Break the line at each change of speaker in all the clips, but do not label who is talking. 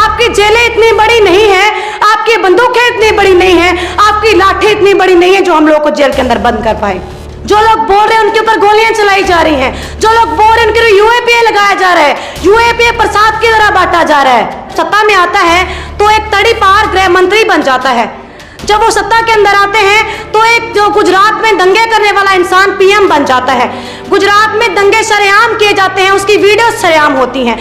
आपकी जेलें इतनी बड़ी नहीं है, आपकी बंदूकें इतनी बड़ी नहीं है, आपकी लाठी इतनी बड़ी नहीं है जो हम लोग को जेल के अंदर बंद कर पाए। जो लोग बोल रहे हैं उनके ऊपर गोलियां चलाई जा रही हैं, जो लोग बोल रहे हैं उनके ऊपर यूएपीए लगाया जा रहा है, यूएपीए प्रसाद की तरह बांटा जा रहा है। सत्ता में आता है तो एक तड़ी पार गृह मंत्री बन जाता है। जब वो सत्ता के अंदर आते हैं तो एक जो गुजरात में दंगे करने वाला इंसान पीएम बन जाता है। गुजरात में दंगे सरेआम किए जाते हैं, उसकी वीडियो सरेआम होती हैं।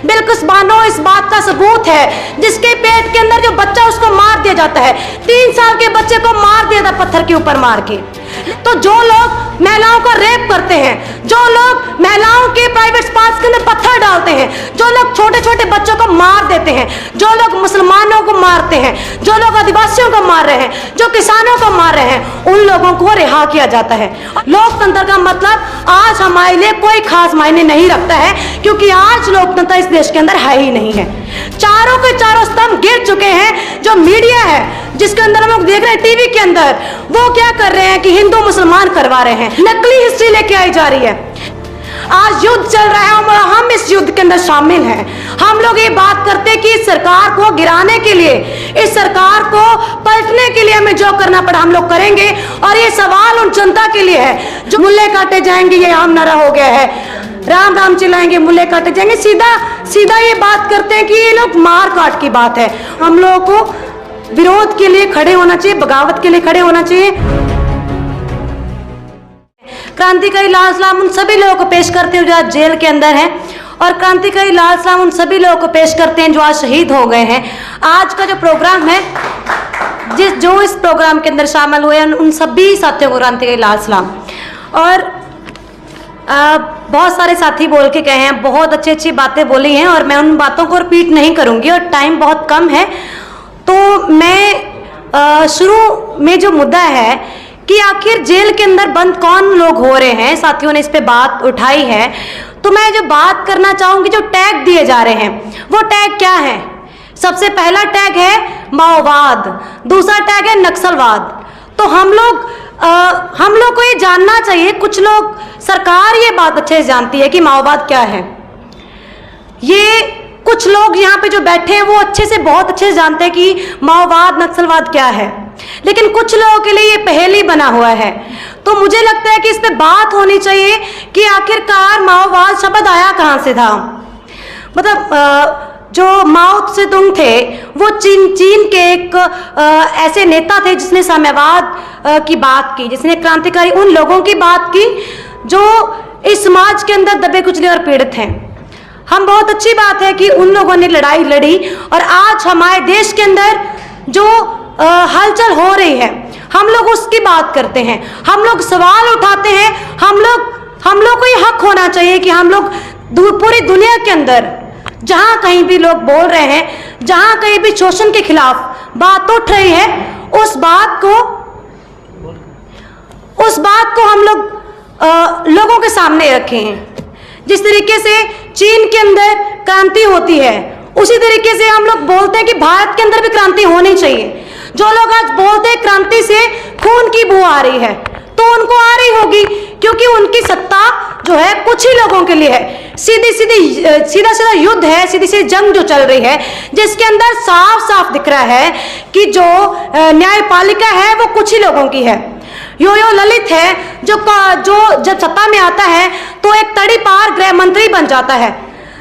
बिल्कुल बानो इस बात का सबूत है, जिसके पेट के अंदर जो बच्चा उसको मार दिया जाता है, 3 साल के बच्चे को मार दिया था पत्थर के ऊपर मार के। तो जो लोग महिलाओं को रेप करते हैं, जो लोग महिलाओं के प्राइवेट पार्ट्स के अंदर पत्थर डालते हैं, जो लोग छोटे छोटे बच्चों को मार देते हैं, जो लोग मुसलमानों को मारते हैं, जो लोग आदिवासियों को मार रहे हैं, जो किसानों को मार रहे हैं, उन लोगों को रिहा किया जाता है। लोकतंत्र का मतलब आज हमारे लिए कोई खास मायने नहीं रखता है, क्योंकि आज लोकतंत्र इस देश के अंदर है ही नहीं है। चारों के चारों स्तंभ गिर चुके हैं। जो मीडिया है जिसके अंदर हम लोग देख रहे हैं टीवी के अंदर, वो क्या कर रहे हैं कि हिंदू मुसलमान करवा रहे हैं, नकली हिस्ट्री लेके आई जा रही है। आज युद्ध चल रहा है और हम इस युद्ध के अंदर शामिल हैं। हम लोग ये बात करते हैं कि इस सरकार को गिराने के लिए, इस सरकार को पलटने के लिए हमें जो करना पड़ा हम लोग करेंगे। और ये सवाल उन जनता के लिए है जो मुल्ले काटे जाएंगे, ये आम नारा हो गया है, राम राम चिल्लाएंगे मुल्ले काटे जाएंगे। सीधा सीधा ये बात करते हैं कि ये लोग मार काट की बात है। हम लोगों को विरोध के लिए खड़े होना चाहिए, बगावत के लिए खड़े होना चाहिए। क्रांतिकारी लाल सलाम उन सभी लोगों को पेश करते हैं जो आज जेल के अंदर हैं, और क्रांतिकारी लाल सलाम उन सभी लोगों को पेश करते हैं जो आज शहीद हो गए हैं। आज का जो प्रोग्राम है, जो इस प्रोग्राम के अंदर शामिल हुए हैं, उन सभी साथियों को क्रांतिकारी लाल सलाम। और बहुत सारे साथी बोल के गए हैं, बहुत अच्छी अच्छी बातें बोली हैं, और मैं उन बातों को रिपीट नहीं करूंगी और टाइम बहुत कम है। तो मैं शुरू में जो मुद्दा है कि आखिर जेल के अंदर बंद कौन लोग हो रहे हैं, साथियों ने इस पे बात उठाई है। तो मैं जो बात करना चाहूंगी, जो टैग दिए जा रहे हैं वो टैग क्या है? सबसे पहला टैग है माओवाद, दूसरा टैग है नक्सलवाद। तो हम लोग को ये जानना चाहिए, कुछ लोग, सरकार ये बात अच्छे से जानती है कि माओवाद क्या है। ये कुछ लोग यहाँ पे जो बैठे हैं वो अच्छे से, बहुत अच्छे से जानते हैं कि माओवाद नक्सलवाद क्या है, लेकिन कुछ लोगों के लिए ये पहेली बना हुआ है। तो मुझे लगता है कि इस पे बात होनी चाहिए कि आखिरकार माओवाद शब्द आया कहाँ से था। मतलब जो माओ त्से-तुंग थे वो चीन के एक ऐसे नेता थे जिसने साम्यवाद की बात की, जिसने क्रांतिकारी उन लोगों की बात की जो इस समाज के अंदर दबे कुचले और पीड़ित हैं। हम बहुत अच्छी बात है कि उन लोगों ने लड़ाई लड़ी, और आज हमारे देश के अंदर जो हलचल हो रही है हम लोग उसकी बात करते हैं, हम लोग सवाल उठाते हैं। हम लोग को ये हक होना चाहिए कि हम लोग पूरी दुनिया के अंदर जहां कहीं भी लोग बोल रहे हैं, जहां कहीं भी शोषण के खिलाफ बात उठ रही है, उस बात को हम लोग लोगों के सामने रखे हैं। जिस तरीके से चीन के अंदर क्रांति होती है, उसी तरीके से हम लोग बोलते हैं कि भारत के अंदर भी क्रांति होनी चाहिए। जो लोग आज बोलते हैं क्रांति से खून की बू आ रही है, तो उनको आ रही होगी क्योंकि उनकी सत्ता जो है कुछ ही लोगों के लिए है। सीधा युद्ध है, सीधी सीधी जंग जो चल रही है, जिसके अंदर साफ साफ दिख रहा है कि जो न्यायपालिका है वो कुछ ही लोगों की है। यो ललित है जो जब सत्ता में आता है तो एक तड़ी पार गृह मंत्री बन जाता है।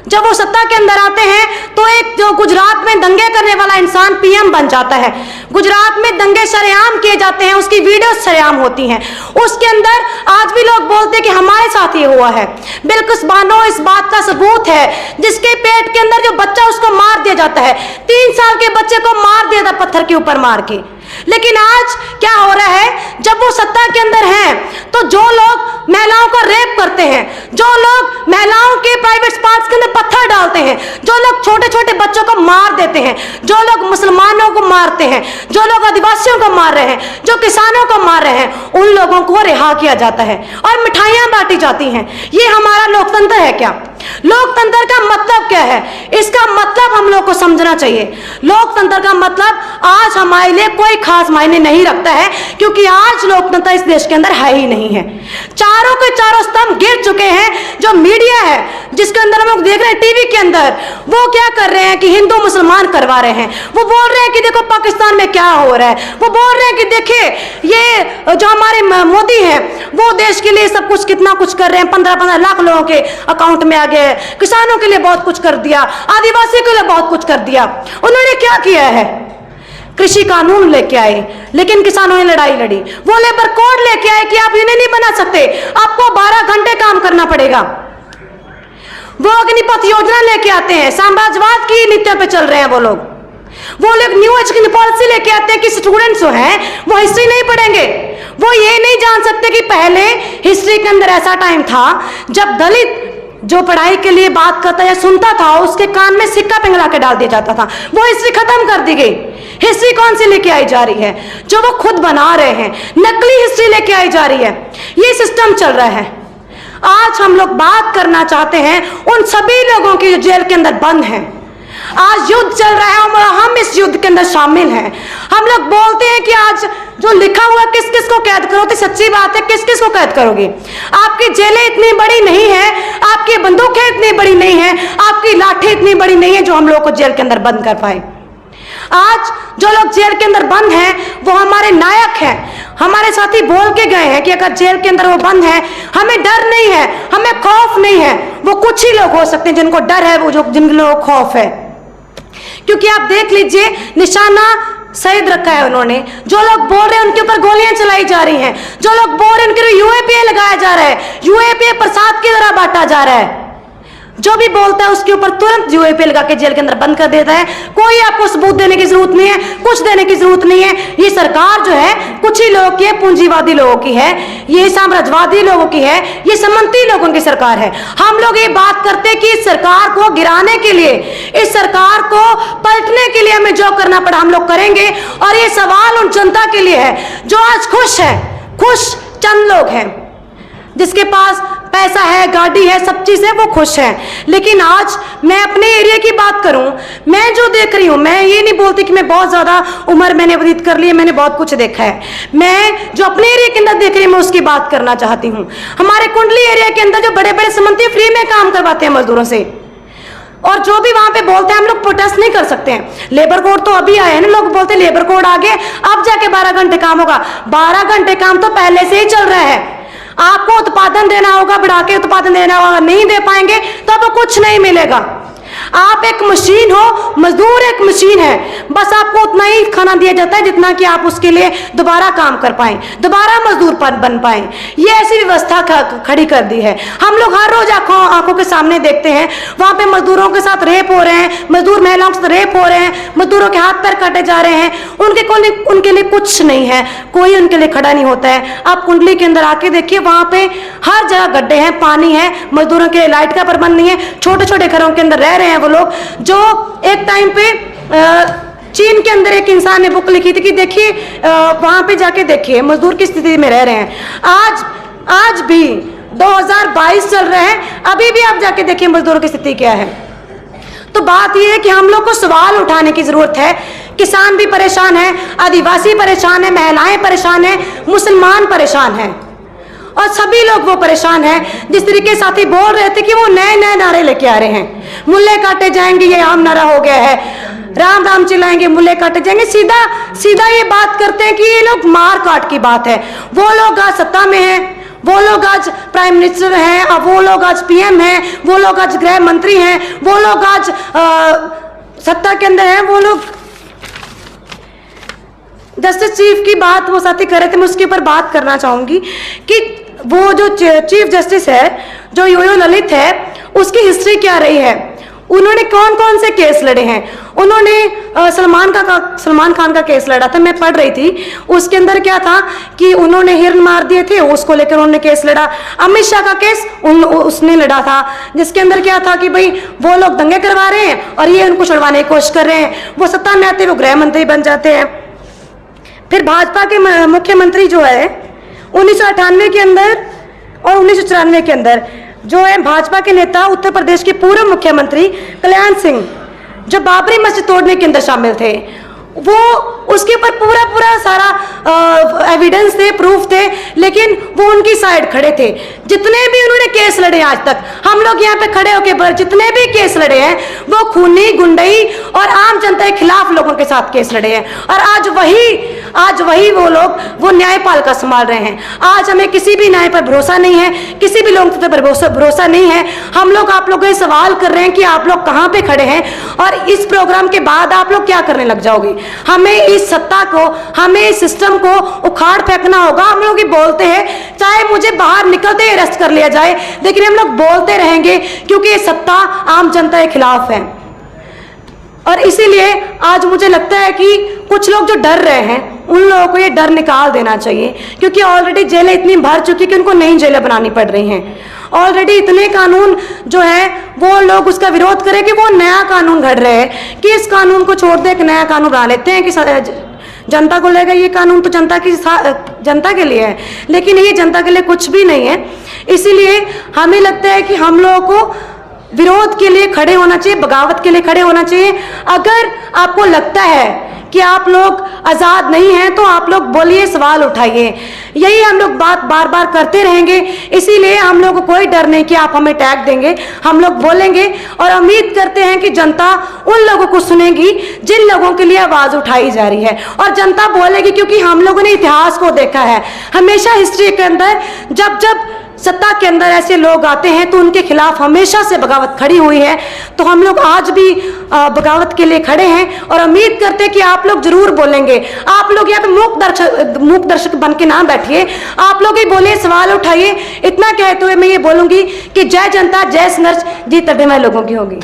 जब वो सत्ता के अंदर आते हैं तो एक जो गुजरात में दंगे करने वाला इंसान पीएम बन जाता है। गुजरात में दंगे सरेआम किए जाते हैं, उसकी वीडियो सरेआम होती हैं। उसके अंदर आज भी लोग बोलते हैं कि हमारे साथ ये हुआ है। बिल्कुल बानो इस बात का सबूत है, जिसके पेट के अंदर जो बच्चा उसको मार दिया जाता है, 3 साल के बच्चे को मार दिया था पत्थर के ऊपर मार के। लेकिन आज क्या हो रहा है, जब वो सत्ता के अंदर हैं तो जो लोग महिलाओं को रेप करते हैं, जो लोग महिलाओं के प्राइवेट पार्ट्स के अंदर पत्थर डालते हैं, जो लोग छोटे छोटे बच्चों को मार देते हैं, जो लोग मुसलमानों को मारते हैं, जो लोग आदिवासियों को मार रहे हैं, जो किसानों को मार रहे हैं, उन लोगों को रिहा किया जाता है और मिठाइयां बांटी जाती हैं। ये हमारा लोकतंत्र है क्या? लोकतंत्र का मतलब क्या है, इसका मतलब हम लोग को समझना चाहिए। लोकतंत्र का मतलब आज हमारे लिए कोई खास मायने नहीं रखता है, क्योंकि आज लोकतंत्र इस देश के अंदर है ही नहीं है। चारों के चारों स्तंभ गिर चुके हैं। जो मीडिया है जिसके अंदर हम लोग देख रहे हैं टीवी के अंदर, वो क्या कर रहे हैं कि हिंदू मुसलमान करवा रहे हैं। वो बोल रहे हैं कि देखो पाकिस्तान में क्या हो रहा है। वो बोल रहे हैं कि देखिए ये जो हमारे मोदी हैं वो देश के लिए सब कुछ कितना कुछ कर रहे हैं। 15-15 लाख लोगों के अकाउंट में आ गए, किसानों के लिए बहुत कुछ कर दिया, आदिवासी के लिए बहुत कुछ कर दिया। उन्होंने क्या किया है? कृषि कानून लेके आए, लेकिन किसानों ने लड़ाई लड़ी। वो लेबर कोड लेके आए कि आप यूनियन नहीं बना सकते, आपको 12 घंटे काम करना पड़ेगा। वो अग्निपथ योजना लेके आते हैं, साम्राज्यवाद की नीतियों पे चल रहे हैं वो लोग। वो लोग न्यू एजुकेशन पॉलिसी लेके आते हैं कि स्टूडेंट्स जो हैं वो हिस्ट्री नहीं पढ़ेंगे। वो ये नहीं जान सकते कि पहले हिस्ट्री के अंदर ऐसा टाइम था जब दलित जो पढ़ाई के लिए बात करता या सुनता था उसके कान में सिक्का पिघला के डाल दिया जाता था। वो हिस्ट्री खत्म कर दी गई। हिस्ट्री कौन सी लेके आई जा रही है? जो वो खुद बना रहे हैं, नकली हिस्ट्री लेके आई जा रही है। ये सिस्टम चल रहा है। आज हम लोग बात करना चाहते हैं उन सभी लोगों की जो जेल के अंदर बंद हैं। आज युद्ध चल रहा है और हम इस युद्ध के अंदर शामिल हैं। हम लोग बोलते हैं कि आज जो लिखा हुआ किस किस को कैद करो, तो सच्ची बात है किस किस को कैद करोगे? आपकी जेलें इतनी बड़ी नहीं है, आपकी बंदूकें इतनी बड़ी नहीं है, आपकी लाठी इतनी बड़ी नहीं है जो हम लोग को जेल के अंदर बंद कर पाए। आज जो लोग जेल के अंदर बंद हैं वो हमारे नायक हैं। हमारे साथी बोल के गए हैं कि अगर जेल के अंदर वो बंद है हमें डर नहीं है, हमें खौफ नहीं है। वो कुछ ही लोग हो सकते हैं जिनको डर है, वो जो जिन लोगों को खौफ है। क्योंकि आप देख लीजिए निशाना शहीद रखा है उन्होंने। जो लोग बोल रहे हैं उनके ऊपर गोलियां चलाई जा रही हैं। जो लोग बोल रहे हैं उनके यूएपीए लगाया जा रहा है, यूएपीए प्रसाद की तरह बांटा जा रहा है। जो भी बोलता है उसके ऊपर तुरंत यूएपीए लगा के जेल के अंदर बंद कर देता है। कोई आपको सबूत देने की जरूरत नहीं है, कुछ देने की जरूरत नहीं है। ये सरकार जो है कुछ ही लोगों की है, पूंजीवादी लोगों की है, ये साम्राज्यवादी लोगों की है, ये सामंती लोगों की सरकार है। हम लोग ये बात करते हैं कि इस सरकार को गिराने के लिए, इस सरकार को पलटने के लिए हमें जो करना पड़ा हम लोग करेंगे। और ये सवाल उन जनता के लिए है जो आज खुश है। खुश चंद लोग हैं, जिसके पास पैसा है, गाड़ी है, सब चीज है, वो खुश है। लेकिन आज मैं अपने एरिया की बात करूं, मैं जो देख रही हूं, मैं ये नहीं बोलती कि मैं बहुत ज्यादा उम्र मैंने व्यतीत कर ली है, मैंने बहुत कुछ देखा है। मैं जो अपने एरिया के अंदर देख रही हूं मैं उसकी बात करना चाहती हूं। हमारे कुंडली एरिया के अंदर जो बड़े बड़े सामंती फ्री में काम करवाते हैं मजदूरों से, और जो भी वहां पे बोलते हैं हम लोग प्रोटेस्ट नहीं कर सकते हैं। लेबर कोड तो अभी आए हैं ना, लोग बोलते हैं लेबर कोड आ गए अब जाके 12 घंटे काम होगा। 12 घंटे काम तो पहले से ही चल रहा है। आपको उत्पादन देना होगा, बढ़ा के उत्पादन देना होगा, नहीं दे पाएंगे तो आपको कुछ नहीं मिलेगा। आप एक मशीन हो, मजदूर एक मशीन है, बस आपको उतना ही खाना दिया जाता है जितना कि आप उसके लिए दोबारा काम कर पाएं, दोबारा मजदूर बन पाएं। ये ऐसी व्यवस्था खड़ी कर दी है। हम लोग हर रोज आंखों के सामने देखते हैं वहां पे मजदूरों के साथ रेप हो रहे हैं, मजदूर महिलाओं के साथ रेप हो रहे हैं, मजदूरों के हाथ पैर काटे जा रहे हैं। उनके लिए कुछ नहीं है, कोई उनके लिए खड़ा नहीं होता है। आप कुंडली के अंदर आके देखिए, वहां पे हर जगह गड्ढे हैं, पानी है, मजदूरों के लाइट का प्रबंध नहीं है। छोटे छोटे घरों के अंदर रह रहे हैं वो लोग। जो एक टाइम पे चीन के अंदर एक इंसान ने बुक लिखी थी कि देखिए वहां पे जाके देखिए मजदूर की स्थिति में रह रहे हैं। आज भी 2022 चल रहे हैं, अभी भी आप जाके देखिए मजदूरों की स्थिति क्या है। तो बात यह है कि हम लोग को सवाल उठाने की जरूरत है। किसान भी परेशान है, आदिवासी परेशान है, महिलाएं परेशान है, मुसलमान परेशान है, और सभी लोग वो परेशान हैं। जिस तरीके साथी बोल रहे थे कि वो नए नए नारे लेके आ रहे हैं, मुल्ले काटे जाएंगे, ये आम नारा हो गया है, राम राम चिल्लाएंगे, मुल्ले काटे जाएंगे। सीधा सीधा ये बात करते हैं कि ये लोग मार काट की बात है। वो लोग आज सत्ता में हैं, वो लोग आज प्राइम मिनिस्टर हैं, और वो लोग आज पीएम हैं, वो लोग आज गृह मंत्री हैं, वो लोग आज सत्ता के अंदर हैं। वो लोग जस्टिस चीफ की बात वो साथी कर रहे थे, मैं उसके ऊपर बात करना चाहूंगी कि वो जो चीफ जस्टिस है जो यो ललित है, उसकी हिस्ट्री क्या रही है, उन्होंने कौन कौन से केस लड़े हैं। उन्होंने सलमान खान का केस लड़ा था, मैं पढ़ रही थी। उसके अंदर क्या था कि उन्होंने हिरन मार दिए थे, उसको लेकर उन्होंने केस लड़ा। अमित शाह का केस उसने लड़ा था, जिसके अंदर क्या था कि भाई वो लोग दंगे करवा रहे हैं और ये उनको छुड़वाने की कोशिश कर रहे हैं। वो सत्ता में आते वो गृह मंत्री बन जाते हैं। फिर भाजपा के मुख्यमंत्री जो है 1998 के अंदर और 1994 के अंदर जो है भाजपा के नेता उत्तर प्रदेश के पूर्व मुख्यमंत्री कल्याण सिंह, जो बाबरी मस्जिद तोड़ने के अंदर शामिल थे, वो उसके ऊपर पूरा सारा एविडेंस थे, प्रूफ थे, लेकिन वो उनकी साइड खड़े थे। जितने भी उन्होंने केस लड़े आज तक, हम लोग यहाँ पे खड़े होकर जितने भी केस लड़े हैं वो खूनी, गुंडई और आम जनता के खिलाफ लोगों के साथ केस लड़े हैं। और आज वही वो लोग वो न्यायपालिका संभाल रहे हैं। आज हमें किसी भी न्याय पर भरोसा नहीं है, किसी भी लोगों पर भरोसा नहीं है। हम लोग आप लोगों से सवाल कर रहे हैं कि आप लोग कहाँ पे खड़े हैं और इस प्रोग्राम के बाद आप लोग क्या करने लग जाओगे। हमें इस सत्ता को, हमें इस सिस्टम को उखाड़ फेंकना होगा। हम लोग ही बोलते हैं, चाहे मुझे बाहर निकलते ही अरेस्ट कर लिया जाए, लेकिन हम लोग बोलते रहेंगे क्योंकि ये सत्ता आम जनता के खिलाफ है। और इसीलिए आज मुझे लगता है कि कुछ लोग जो डर रहे हैं उन लोगों को ये डर निकाल देना चाहिए, क्योंकि ऑलरेडी जेलें इतनी भर चुकी कि उनको नई जेलें बनानी पड़ रही हैं। ऑलरेडी इतने कानून जो है वो लोग उसका विरोध करें कि वो नया कानून घड़ रहे हैं कि इस कानून को छोड़ दे, एक नया कानून बना लेते हैं कि जनता को लगेगा ये कानून तो जनता के लिए है, लेकिन ये जनता के लिए कुछ भी नहीं है। इसीलिए हमें लगता है कि हम लोगों को विरोध के लिए खड़े होना चाहिए, बगावत के लिए खड़े होना चाहिए। अगर आपको लगता है कि आप लोग आज़ाद नहीं हैं तो आप लोग बोलिए, सवाल उठाइए। यही हम लोग बात बार बार करते रहेंगे। इसीलिए हम लोग को कोई डर नहीं कि आप हमें टैग देंगे, हम लोग बोलेंगे और उम्मीद करते हैं कि जनता उन लोगों को सुनेगी जिन लोगों के लिए आवाज़ उठाई जा रही है। और जनता बोलेगी क्योंकि हम लोगों ने इतिहास को देखा है। हमेशा हिस्ट्री के अंदर जब सत्ता के अंदर ऐसे लोग आते हैं तो उनके खिलाफ हमेशा से बगावत खड़ी हुई है। तो हम लोग आज भी बगावत के लिए खड़े हैं और उम्मीद करते हैं कि आप लोग जरूर बोलेंगे। आप लोग यहाँ पे मूक दर्शक बन के ना बैठिए, आप लोग ही बोलिए, सवाल उठाइए। इतना कहते हुए मैं ये बोलूंगी कि जय जनता, जय संघर्ष, जीत अभिनय लोगों की होगी।